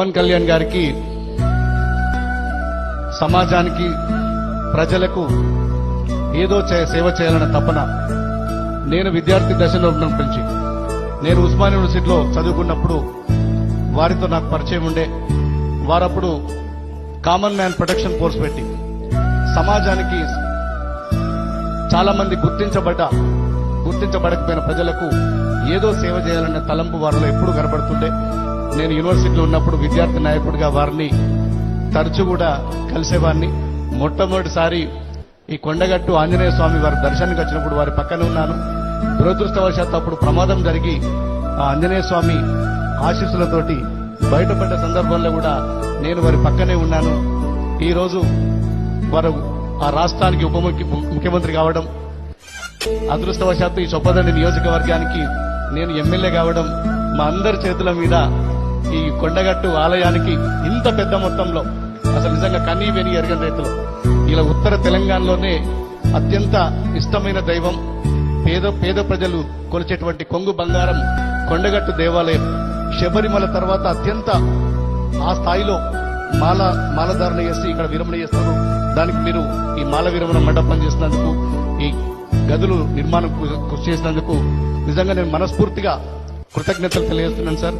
పవన్ కళ్యాణ్ గారికి సమాజానికి ప్రజలకు ఏదో సేవ చేయాలన్న తపన. నేను విద్యార్థి దశలో ఉన్నప్పటి నుంచి నేను ఉస్మానియా యూనివర్సిటీలో చదువుకున్నప్పుడు వారితో నాకు పరిచయం ఉండే. వారప్పుడు కామన్ మ్యాన్ ప్రొటెక్షన్ ఫోర్స్ పెట్టి సమాజానికి చాలా మంది గుర్తించబడకపోయిన ప్రజలకు ఏదో సేవ చేయాలన్న తలంపు వారిలో ఎప్పుడు కనబడుతుండే. నేను యూనివర్సిటీలో ఉన్నప్పుడు విద్యార్థి నాయకుడిగా వారిని తరచూ కూడా కలిసేవాడిని. మొట్టమొదటిసారి ఈ కొండగట్టు ఆంజనేయ స్వామి వారి దర్శనానికి వచ్చినప్పుడు వారి పక్కన ఉన్నాను. దురదృష్టవశాత్తు అప్పుడు ప్రమాదం జరిగి ఆ ఆంజనేయ స్వామి ఆశీస్సులతోటి బయటపడ్డ సందర్భంలో కూడా నేను వారి పక్కనే ఉన్నాను. ఈ రోజు వారు ఆ రాష్ట్రానికి ముఖ్యమంత్రి కావడం, అదృష్టవశాత్తు ఈ చొప్పదండి నియోజకవర్గానికి నేను ఎమ్మెల్యే కావడం, మా అందరి చేతుల మీద ఈ కొండగట్టు ఆలయానికి ఇంత పెద్ద మొత్తంలో అసలు నిజంగా కనీ వెని ఎరగని రైతులు ఇలా ఉత్తర తెలంగాణలోనే అత్యంత ఇష్టమైన దైవం, పేద ప్రజలు కొలిచేటువంటి కొంగు బంగారం కొండగట్టు దేవాలయం. శబరిమల తర్వాత అత్యంత ఆ స్థాయిలో మాలధారణ చేసి ఇక్కడ విరమణ చేస్తారు. దానికి మీరు ఈ మాల విరమణ మండపం చేసినందుకు, ఈ గదులు నిర్మాణం కృషి చేసినందుకు నిజంగా నేను మనస్ఫూర్తిగా కృతజ్ఞతలు తెలియజేస్తున్నాను సార్.